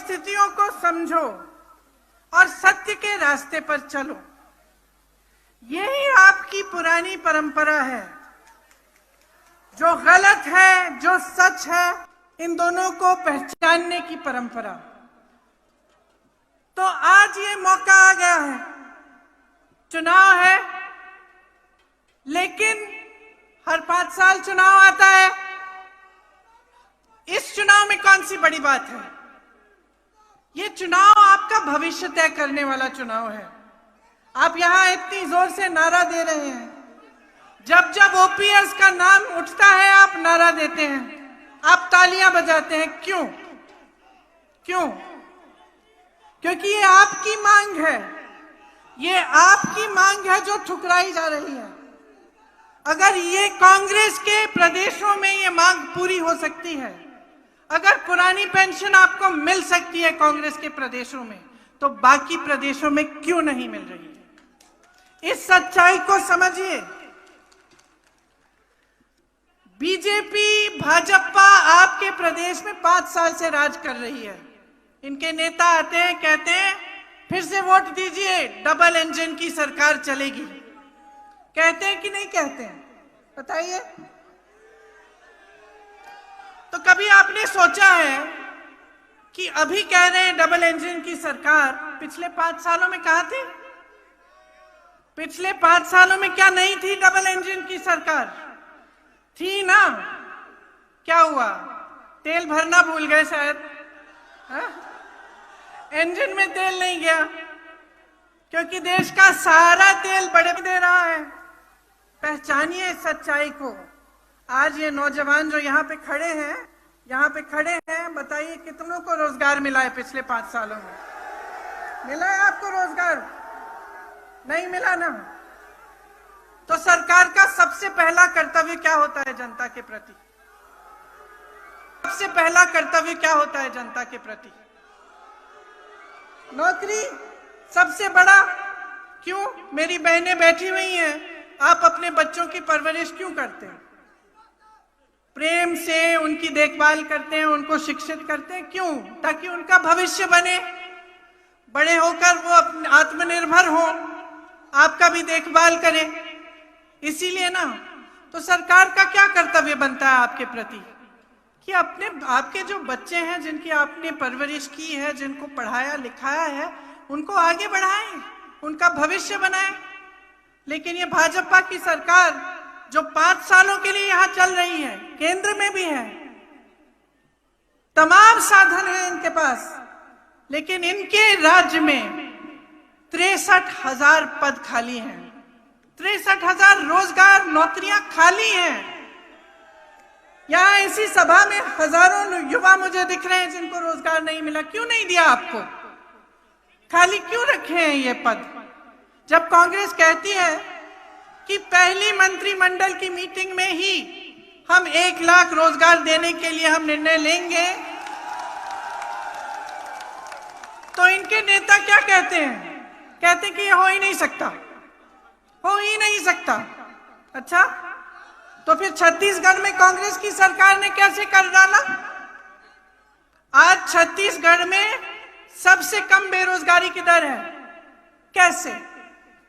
परिस्थितियों को समझो और सत्य के रास्ते पर चलो। यही आपकी पुरानी परंपरा है। जो गलत है, जो सच है, इन दोनों को पहचानने की परंपरा। तो आज ये मौका आ गया है, चुनाव है, लेकिन हर 5 साल चुनाव आता है। इस चुनाव में कौन सी बड़ी बात है? ये चुनाव आपका भविष्य तय करने वाला चुनाव है। आप यहां इतनी जोर से नारा दे रहे हैं, जब जब ओपीएस का नाम उठता है आप नारा देते हैं, आप तालियां बजाते हैं। क्यों? क्योंकि ये आपकी मांग है, ये आपकी मांग है जो ठुकराई जा रही है। अगर ये कांग्रेस के प्रदेशों में ये मांग पूरी हो सकती है, अगर पुरानी पेंशन आपको मिल सकती है कांग्रेस के प्रदेशों में, तो बाकी प्रदेशों में क्यों नहीं मिल रही है? इस सच्चाई को समझिए। बीजेपी, भाजपा आपके प्रदेश में 5 साल से राज कर रही है। इनके नेता आते हैं, कहते हैं फिर से वोट दीजिए, डबल इंजन की सरकार चलेगी। कहते हैं कि नहीं कहते हैं? बताइए। तो कभी आपने सोचा है कि अभी कह रहे हैं डबल इंजन की सरकार, पिछले 5 सालों में कहां थी? पिछले 5 सालों में क्या नहीं थी डबल इंजन की सरकार? थी ना। क्या हुआ? तेल भरना भूल गए शायद। इंजन में तेल नहीं गया, क्योंकि देश का सारा तेल बड़े दे रहा है। पहचानिए सच्चाई को। आज ये नौजवान जो यहाँ पे खड़े हैं, बताइए कितनों को रोजगार मिला है पिछले 5 सालों में? मिला है आपको रोजगार? नहीं मिला ना। तो सरकार का सबसे पहला कर्तव्य क्या होता है जनता के प्रति? सबसे पहला कर्तव्य क्या होता है जनता के प्रति? नौकरी सबसे बड़ा। क्यों? मेरी बहनें बैठी हुई हैं, आप अपने बच्चों की परवरिश क्यों करते हैं? प्रेम से उनकी देखभाल करते हैं, उनको शिक्षित करते हैं। क्यों? ताकि उनका भविष्य बने, बड़े होकर वो आत्मनिर्भर हो, आपका भी देखभाल करें। इसीलिए ना। तो सरकार का क्या कर्तव्य बनता है आपके प्रति? कि आपके जो बच्चे हैं, जिनकी आपने परवरिश की है, जिनको पढ़ाया लिखाया है, उनको आगे बढ़ाएं, उनका भविष्य बनाएं। लेकिन ये भाजपा की सरकार जो 5 सालों के लिए यहां चल रही है, केंद्र में भी है, तमाम साधन है इनके पास, लेकिन इनके राज्य में 63,000 पद खाली हैं। 63,000 रोजगार, नौकरियां खाली हैं। यहां इसी सभा में हजारों युवा मुझे दिख रहे हैं जिनको रोजगार नहीं मिला। क्यों नहीं दिया आपको? खाली क्यों रखे हैं ये पद? जब कांग्रेस कहती है कि पहली मंत्रिमंडल की मीटिंग में ही हम 1 लाख रोजगार देने के लिए हम निर्णय लेंगे, तो इनके नेता क्या कहते हैं? कहते हैं कि ये हो ही नहीं सकता। अच्छा, तो फिर छत्तीसगढ़ में कांग्रेस की सरकार ने कैसे कर डाला? आज छत्तीसगढ़ में सबसे कम बेरोजगारी की दर है। कैसे?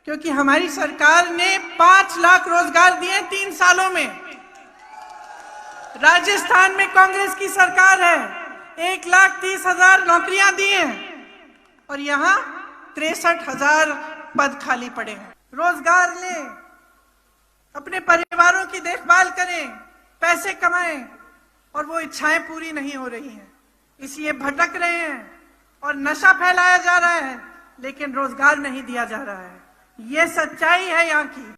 क्योंकि हमारी सरकार ने 5 लाख रोजगार दिए 3 सालों में। राजस्थान में कांग्रेस की सरकार है, 1,30,000 नौकरियां दी हैं, और यहां 63,000 पद खाली पड़े हैं। रोजगार लें, अपने परिवारों की देखभाल करें, पैसे कमाएं, और वो इच्छाएं पूरी नहीं हो रही हैं, इसलिए भटक रहे हैं और नशा फैलाया जा रहा है, लेकिन रोजगार नहीं दिया जा रहा है। ये सच्चाई है यहाँ की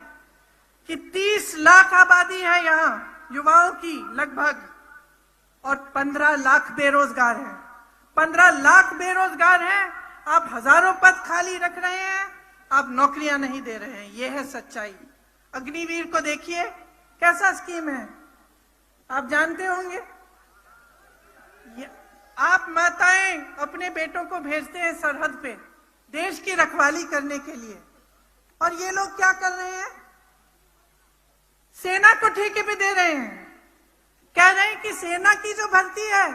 कि 30 लाख आबादी है यहाँ युवाओं की लगभग, और 15 लाख बेरोजगार हैं। 15 लाख बेरोजगार हैं, आप हजारों पद खाली रख रहे हैं, आप नौकरियां नहीं दे रहे हैं। यह है सच्चाई। अग्निवीर को देखिए, कैसा स्कीम है, आप जानते होंगे। आप माताएं अपने बेटों को भेजते हैं सरहद पे देश की रखवाली करने के लिए, और ये लोग क्या कर रहे हैं? सेना को ठेके पे दे रहे हैं। कह रहे हैं कि सेना की जो भर्ती है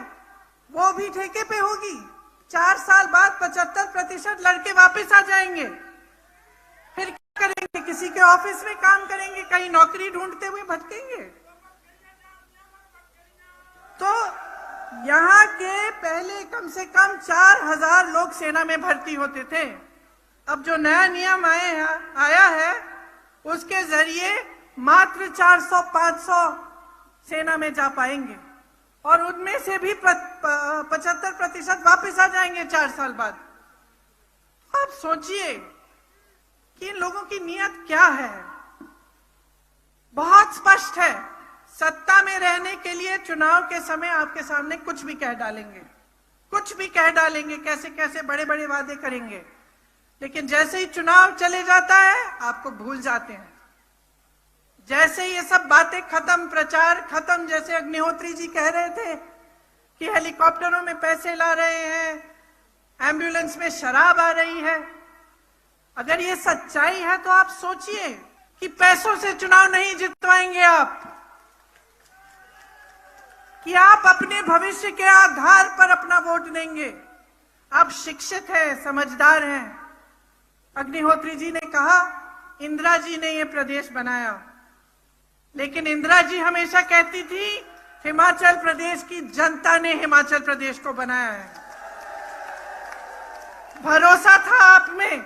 वो भी ठेके पे होगी, 4 साल बाद 75% लड़के वापस आ जाएंगे। फिर क्या करेंगे? किसी के ऑफिस में काम करेंगे, कहीं नौकरी ढूंढते हुए भटकेंगे। तो यहाँ के पहले कम से कम 4000 लोग सेना में भर्ती होते थे। अब जो नया नियम आया है उसके जरिए मात्र 400-500 सेना में जा पाएंगे और उनमें से भी 75% वापस आ जाएंगे 4 साल बाद। आप सोचिए कि इन लोगों की नीयत क्या है। बहुत स्पष्ट है, सत्ता में रहने के लिए चुनाव के समय आपके सामने कुछ भी कह डालेंगे, कुछ भी कह डालेंगे, कैसे कैसे बड़े बड़े वादे करेंगे, लेकिन जैसे ही चुनाव चले जाता है आपको भूल जाते हैं। जैसे ये सब बातें खत्म, प्रचार खत्म, जैसे अग्निहोत्री जी कह रहे थे कि हेलीकॉप्टरों में पैसे ला रहे हैं, एम्बुलेंस में शराब आ रही है। अगर ये सच्चाई है तो आप सोचिए कि पैसों से चुनाव नहीं जितवाएंगे आप, कि आप अपने भविष्य के आधार पर अपना वोट देंगे। आप शिक्षित हैं, समझदार हैं। अग्निहोत्री जी ने कहा इंदिरा जी ने ये प्रदेश बनाया, लेकिन इंदिरा जी हमेशा कहती थी हिमाचल प्रदेश की जनता ने हिमाचल प्रदेश को बनाया है। भरोसा था आप में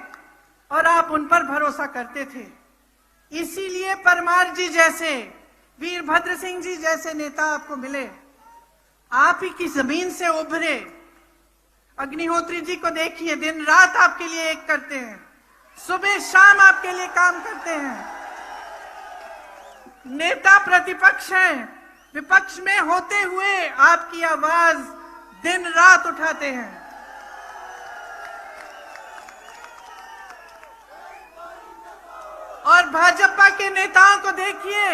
और आप उन पर भरोसा करते थे। इसीलिए परमार जी जैसे, वीरभद्र सिंह जी जैसे नेता आपको मिले, आप ही की जमीन से उभरे। अग्निहोत्री जी को देखिए, दिन रात आपके लिए एक करते हैं, सुबह शाम आपके लिए काम करते हैं। नेता प्रतिपक्ष हैं, विपक्ष में होते हुए आपकी आवाज दिन रात उठाते हैं। और भाजपा के नेताओं को देखिए,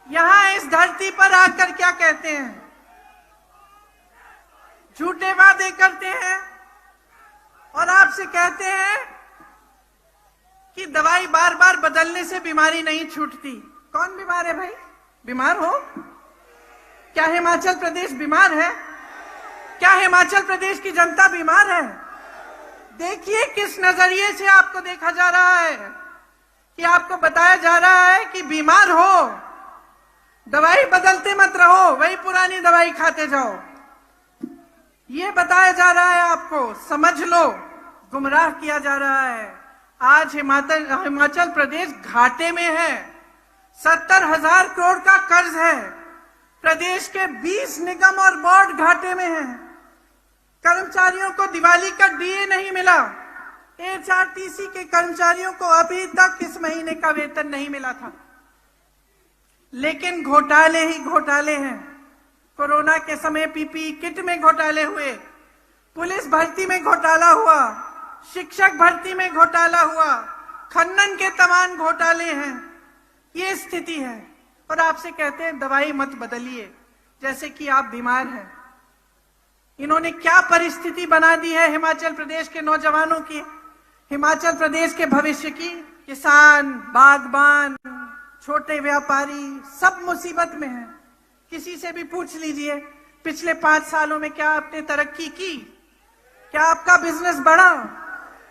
यहां इस धरती पर आकर क्या कहते हैं, झूठे वादे करते हैं और आपसे कहते हैं कि दवाई बार बार बदलने से बीमारी नहीं छूटती। कौन बीमार है भाई? बीमार हो? क्या हिमाचल प्रदेश बीमार है? क्या हिमाचल प्रदेश की जनता बीमार है? देखिए किस नजरिए से आपको देखा जा रहा है, कि आपको बताया जा रहा है कि बीमार हो, दवाई बदलते मत रहो, वही पुरानी दवाई खाते जाओ। ये बताया जा रहा है आपको, समझ लो, गुमराह किया जा रहा है। आज हिमाचल प्रदेश घाटे में है, 70,000 करोड़ का कर्ज है। प्रदेश के 20 निगम और बोर्ड घाटे में हैं। कर्मचारियों को दिवाली का डीए नहीं मिला। एचआरटीसी के कर्मचारियों को अभी तक इस महीने का वेतन नहीं मिला था। लेकिन घोटाले ही घोटाले हैं। कोरोना के समय पीपीई किट में घोटाले हुए, पुलिस भर्ती में घोटाला हुआ, शिक्षक भर्ती में घोटाला हुआ, खनन के तमाम घोटाले हैं। ये स्थिति है और आपसे कहते हैं दवाई मत बदलिए, जैसे कि आप बीमार हैं। इन्होंने क्या परिस्थिति बना दी है हिमाचल प्रदेश के नौजवानों की, हिमाचल प्रदेश के भविष्य की। किसान, बागबान, छोटे व्यापारी सब मुसीबत में हैं। किसी से भी पूछ लीजिए पिछले 5 सालों में क्या आपने तरक्की की, क्या आपका बिजनेस बढ़ा,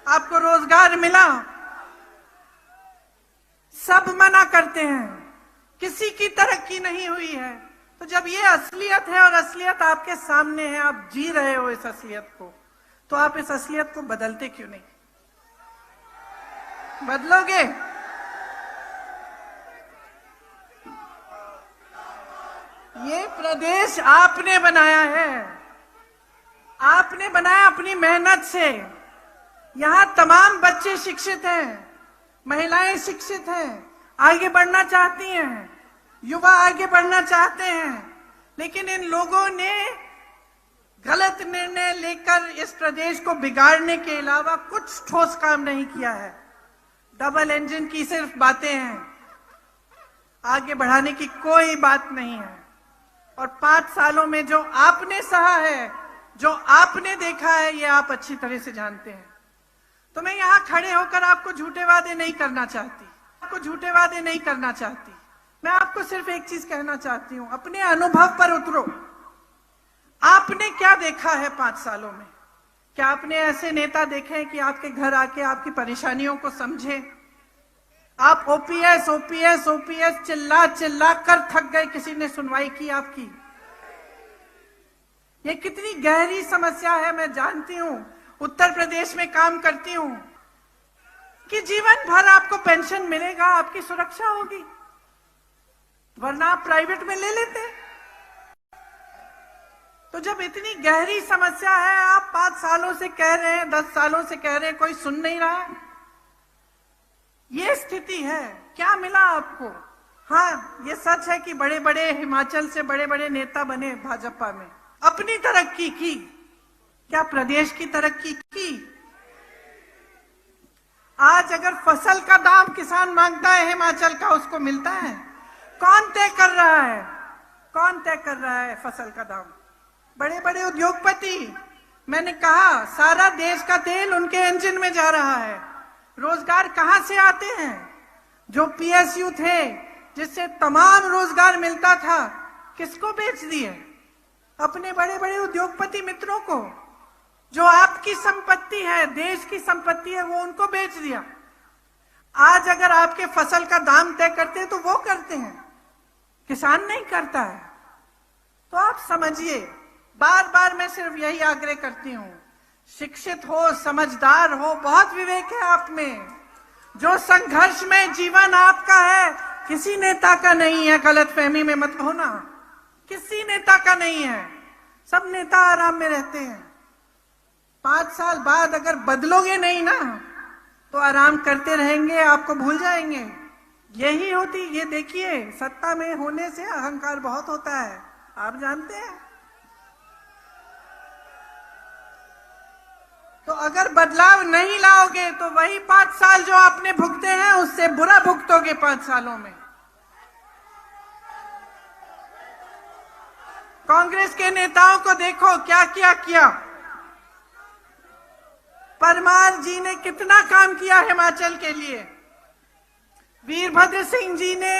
आपको रोजगार मिला? सब मना करते हैं, किसी की तरक्की नहीं हुई है। तो जब ये असलियत है और असलियत आपके सामने है, आप जी रहे हो इस असलियत को, तो आप इस असलियत को बदलते क्यों नहीं? बदलोगे? ये प्रदेश आपने बनाया है, आपने बनाया अपनी मेहनत से। यहां तमाम बच्चे शिक्षित हैं, महिलाएं शिक्षित हैं, आगे बढ़ना चाहती हैं, युवा आगे बढ़ना चाहते हैं। लेकिन इन लोगों ने गलत निर्णय लेकर इस प्रदेश को बिगाड़ने के अलावा कुछ ठोस काम नहीं किया है। डबल इंजन की सिर्फ बातें हैं, आगे बढ़ाने की कोई बात नहीं है। और 5 सालों में जो आपने सहा है, जो आपने देखा है, ये आप अच्छी तरह से जानते हैं। तो मैं यहां खड़े होकर आपको झूठे वादे नहीं करना चाहती, आपको झूठे वादे नहीं करना चाहती। मैं आपको सिर्फ एक चीज कहना चाहती हूं, अपने अनुभव पर उतरो। आपने क्या देखा है 5 सालों में? क्या आपने ऐसे नेता देखे हैं कि आपके घर आके आपकी परेशानियों को समझे? आप ओपीएस ओपीएस ओपीएस चिल्ला चिल्ला कर थक गए, किसी ने सुनवाई की आपकी? ये कितनी गहरी समस्या है, मैं जानती हूं, उत्तर प्रदेश में काम करती हूं, कि जीवन भर आपको पेंशन मिलेगा, आपकी सुरक्षा होगी, वरना आप प्राइवेट में ले लेते। तो जब इतनी गहरी समस्या है, आप 5 सालों से कह रहे हैं, 10 सालों से कह रहे हैं, कोई सुन नहीं रहा है। ये स्थिति है। क्या मिला आपको? हाँ, ये सच है कि बड़े बड़े हिमाचल से बड़े बड़े नेता बने भाजपा में, अपनी तरक्की की। क्या प्रदेश की तरक्की की? आज अगर फसल का दाम किसान मांगता है हिमाचल का, उसको मिलता है? कौन तय कर रहा है? कौन तय कर रहा है फसल का दाम? बड़े बड़े उद्योगपति। मैंने कहा सारा देश का तेल उनके इंजन में जा रहा है। रोजगार कहां से आते हैं? जो पीएसयू थे, जिससे तमाम रोजगार मिलता था, किसको बेच दिए? अपने बड़े बड़े उद्योगपति मित्रों को। जो आपकी संपत्ति है, देश की संपत्ति है, वो उनको बेच दिया। आज अगर आपके फसल का दाम तय करते हैं तो वो करते हैं, किसान नहीं करता है। तो आप समझिए, बार बार मैं सिर्फ यही आग्रह करती हूं, शिक्षित हो, समझदार हो, बहुत विवेक है आप में। जो संघर्ष में जीवन आपका है, किसी नेता का नहीं है, गलतफहमी में मत होना, किसी नेता का नहीं है। सब नेता आराम में रहते हैं। 5 साल बाद अगर बदलोगे नहीं ना, तो आराम करते रहेंगे, आपको भूल जाएंगे। यही होती, ये देखिए, सत्ता में होने से अहंकार बहुत होता है, आप जानते हैं। तो अगर बदलाव नहीं लाओगे तो वही 5 साल जो आपने भुगते हैं, उससे बुरा भुगतोगे 5 सालों में। कांग्रेस के नेताओं को देखो क्या क्या किया। परमार जी ने कितना काम किया हिमाचल के लिए। वीरभद्र सिंह जी ने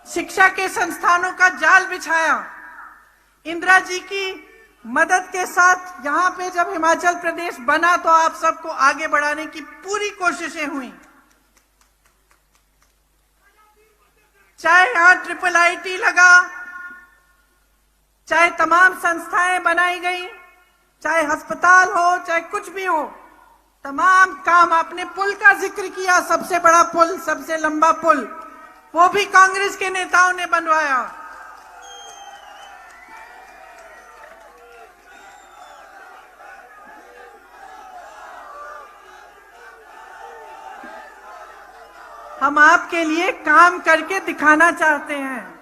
शिक्षा के संस्थानों का जाल बिछाया। इंदिरा जी की मदद के साथ यहाँ पे जब हिमाचल प्रदेश बना, तो आप सबको आगे बढ़ाने की पूरी कोशिशें हुई। चाहे यहाँ IIIT लगा, चाहे तमाम संस्थाएं बनाई गई, चाहे अस्पताल हो, चाहे कुछ भी हो, तमाम काम। आपने पुल का जिक्र किया, सबसे बड़ा पुल, सबसे लंबा पुल, वो भी कांग्रेस के नेताओं ने बनवाया। हम आपके लिए काम करके दिखाना चाहते हैं।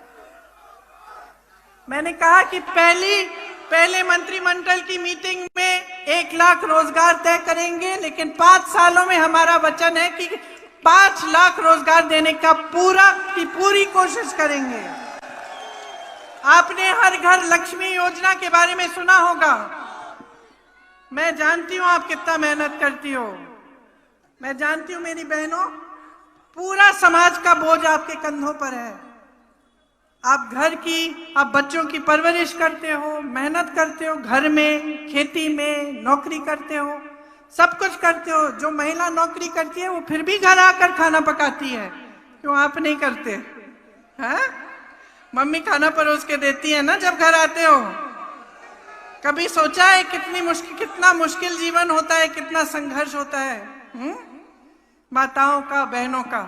मैंने कहा कि पहले मंत्रिमंडल की मीटिंग में 1 लाख रोजगार तय करेंगे, लेकिन 5 सालों में हमारा वचन है कि 5 लाख रोजगार देने का पूरी कोशिश करेंगे। आपने हर घर लक्ष्मी योजना के बारे में सुना होगा। मैं जानती हूं आप कितना मेहनत करती हो। मैं जानती हूं मेरी बहनों, पूरा समाज का बोझ आपके कंधों पर है। आप आप बच्चों की परवरिश करते हो, मेहनत करते हो, घर में, खेती में, नौकरी करते हो, सब कुछ करते हो। जो महिला नौकरी करती है वो फिर भी घर आकर खाना पकाती है, क्यों आप नहीं करते हैं? मम्मी खाना परोस के देती है ना जब घर आते हो। कभी सोचा है कितना मुश्किल जीवन होता है, कितना संघर्ष होता है माताओं का, बहनों का।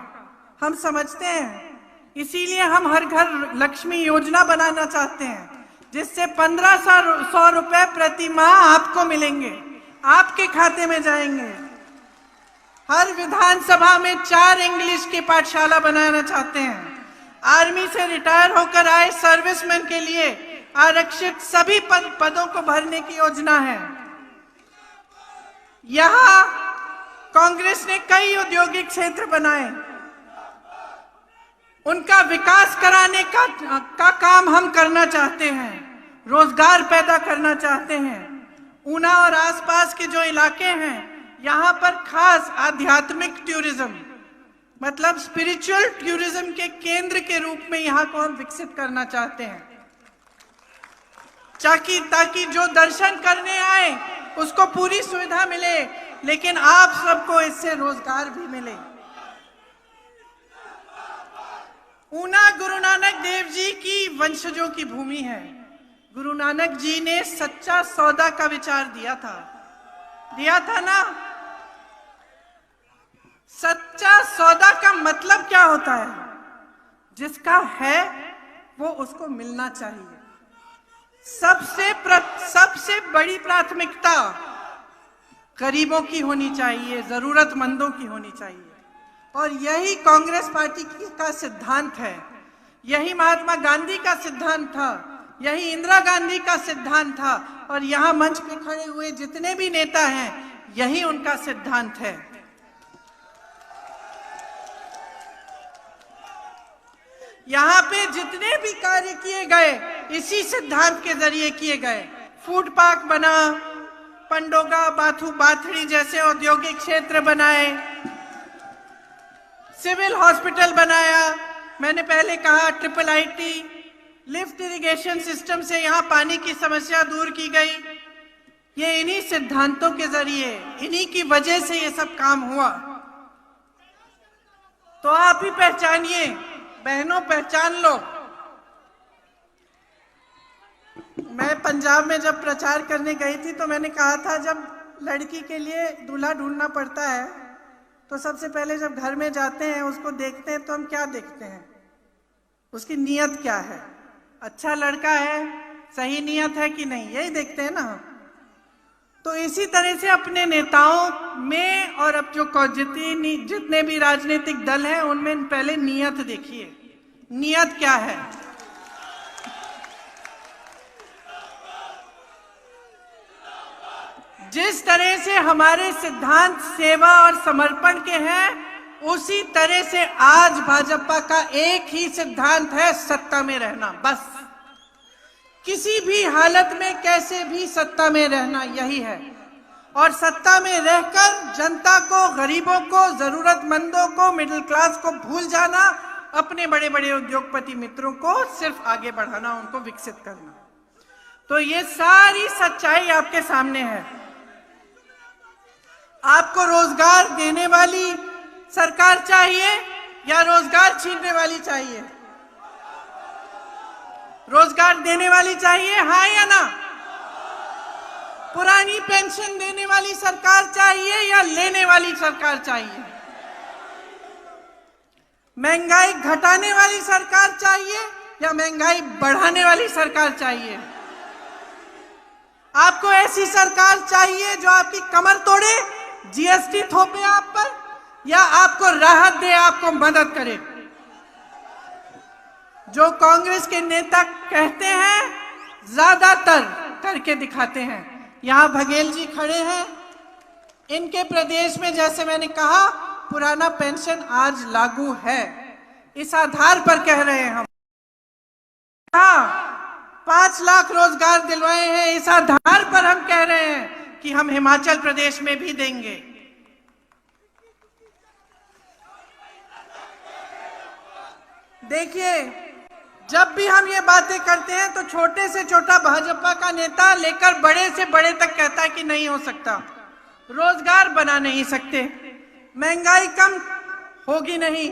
हम समझते हैं, इसीलिए हम हर घर लक्ष्मी योजना बनाना चाहते हैं, जिससे 1500 रुपए प्रति माह आपको मिलेंगे, आपके खाते में जाएंगे। हर विधानसभा में 4 इंग्लिश की पाठशाला बनाना चाहते हैं। आर्मी से रिटायर होकर आए सर्विसमैन के लिए आरक्षित सभी पदों को भरने की योजना है। यहाँ कांग्रेस ने कई औद्योगिक क्षेत्र बनाए, उनका विकास कराने का काम हम करना चाहते हैं, रोजगार पैदा करना चाहते हैं। ऊना और आसपास के जो इलाके हैं, यहाँ पर खास आध्यात्मिक टूरिज्म, मतलब स्पिरिचुअल टूरिज्म के केंद्र के रूप में यहाँ को हम विकसित करना चाहते हैं, ताकि जो दर्शन करने आए उसको पूरी सुविधा मिले, लेकिन आप सबको इससे रोजगार भी मिले। ऊना गुरु नानक देव जी की वंशजों की भूमि है। गुरु नानक जी ने सच्चा सौदा का विचार दिया था ना। सच्चा सौदा का मतलब क्या होता है? जिसका है वो उसको मिलना चाहिए। सबसे बड़ी प्राथमिकता गरीबों की होनी चाहिए, जरूरतमंदों की होनी चाहिए। और यही कांग्रेस पार्टी का सिद्धांत है, यही महात्मा गांधी का सिद्धांत था, यही इंदिरा गांधी का सिद्धांत था, और यहाँ मंच पे खड़े हुए जितने भी नेता हैं यही उनका सिद्धांत है। यहाँ पे जितने भी कार्य किए गए इसी सिद्धांत के जरिए किए गए। फूड पार्क बना, पंडोगा, बाथड़ी जैसे औद्योगिक क्षेत्र बनाए, सिविल हॉस्पिटल बनाया, मैंने पहले कहा triple IT, lift irrigation system से यहाँ पानी की समस्या दूर की गई। ये इन्हीं सिद्धांतों के जरिए, इन्हीं की वजह से ये सब काम हुआ। तो आप ही पहचानिए, बहनों पहचान लो। मैं पंजाब में जब प्रचार करने गई थी तो मैंने कहा था, जब लड़की के लिए दूल्हा ढूंढना पड़ता है तो सबसे पहले जब घर में जाते हैं उसको देखते हैं तो हम क्या देखते हैं? उसकी नीयत क्या है? अच्छा लड़का है, सही नीयत है कि नहीं, यही देखते हैं ना। तो इसी तरह से अपने नेताओं में और अब जो जितने भी राजनीतिक दल हैं उनमें पहले नीयत देखिए, नीयत क्या है। जिस तरह से हमारे सिद्धांत सेवा और समर्पण के हैं, उसी तरह से आज भाजपा का एक ही सिद्धांत है, सत्ता में रहना। बस किसी भी हालत में कैसे भी सत्ता में रहना, यही है। और सत्ता में रहकर जनता को, गरीबों को, जरूरतमंदों को, मिडिल क्लास को भूल जाना, अपने बड़े बड़े उद्योगपति मित्रों को सिर्फ आगे बढ़ाना, उनको विकसित करना। तो ये सारी सच्चाई आपके सामने है। आपको रोजगार देने वाली सरकार चाहिए या रोजगार छीनने वाली चाहिए? रोजगार देने वाली चाहिए, हाँ या ना? पुरानी पेंशन देने वाली सरकार चाहिए या लेने वाली सरकार चाहिए? महंगाई घटाने वाली सरकार चाहिए या महंगाई बढ़ाने वाली सरकार चाहिए? आपको ऐसी सरकार चाहिए जो आपकी कमर तोड़े, जीएसटी थोपे आप पर, या आपको राहत दे, आपको मदद करे? जो कांग्रेस के नेता कहते हैं ज्यादातर करके दिखाते हैं। यहाँ बघेल जी खड़े हैं, इनके प्रदेश में जैसे मैंने कहा पुराना पेंशन आज लागू है, इस आधार पर कह रहे हैं हम। हाँ, 5 लाख रोजगार दिलवाए हैं, इस आधार पर हम कह रहे हैं कि हम हिमाचल प्रदेश में भी देंगे। देखिए, जब भी हम ये बातें करते हैं तो छोटे से छोटा भाजपा का नेता लेकर बड़े से बड़े तक कहता है कि नहीं हो सकता, रोजगार बना नहीं सकते, महंगाई कम होगी नहीं,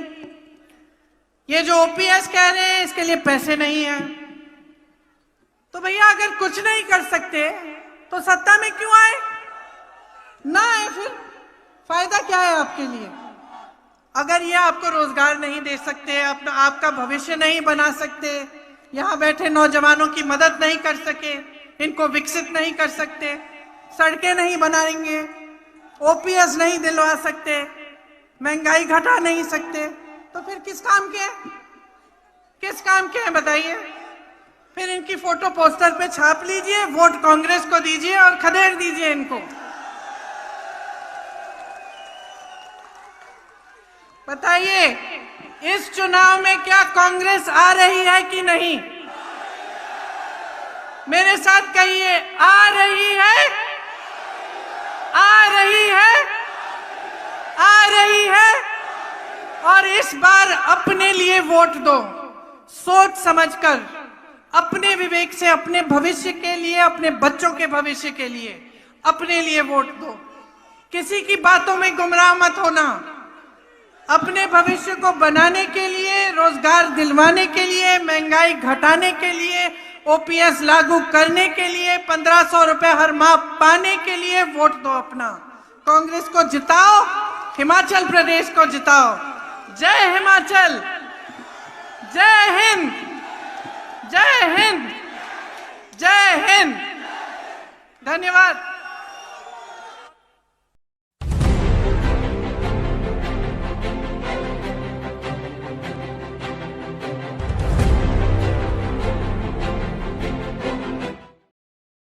ये जो ओपीएस कह रहे हैं इसके लिए पैसे नहीं है। तो भैया अगर कुछ नहीं कर सकते तो सत्ता में क्यों आए? ना आए, फिर फायदा क्या है आपके लिए? अगर ये आपको रोजगार नहीं दे सकते, अपना आपका भविष्य नहीं बना सकते, यहाँ बैठे नौजवानों की मदद नहीं कर सके, इनको विकसित नहीं कर सकते, सड़कें नहीं बनाएंगे, ओपीएस नहीं दिलवा सकते, महंगाई घटा नहीं सकते, तो फिर किस काम के हैं? किस काम के हैं बताइए? फिर इनकी फोटो पोस्टर पे छाप लीजिए, वोट कांग्रेस को दीजिए और खदेड़ दीजिए इनको। बताइए, इस चुनाव में क्या कांग्रेस आ रही है कि नहीं? मेरे साथ कहिए, आ रही है, आ रही है, आ रही है। और इस बार अपने लिए वोट दो, सोच समझकर, अपने विवेक से, अपने भविष्य के लिए, अपने बच्चों के भविष्य के लिए। अपने लिए वोट दो, किसी की बातों में गुमराह मत होना। अपने भविष्य को बनाने के लिए, रोजगार दिलवाने के लिए, महंगाई घटाने के लिए, ओपीएस लागू करने के लिए, 1500 रुपए हर माह पाने के लिए वोट दो अपना। कांग्रेस को जिताओ, हिमाचल प्रदेश को जिताओ। जय हिमाचल, जय हिंद, जय हिंद, जय हिंद। धन्यवाद।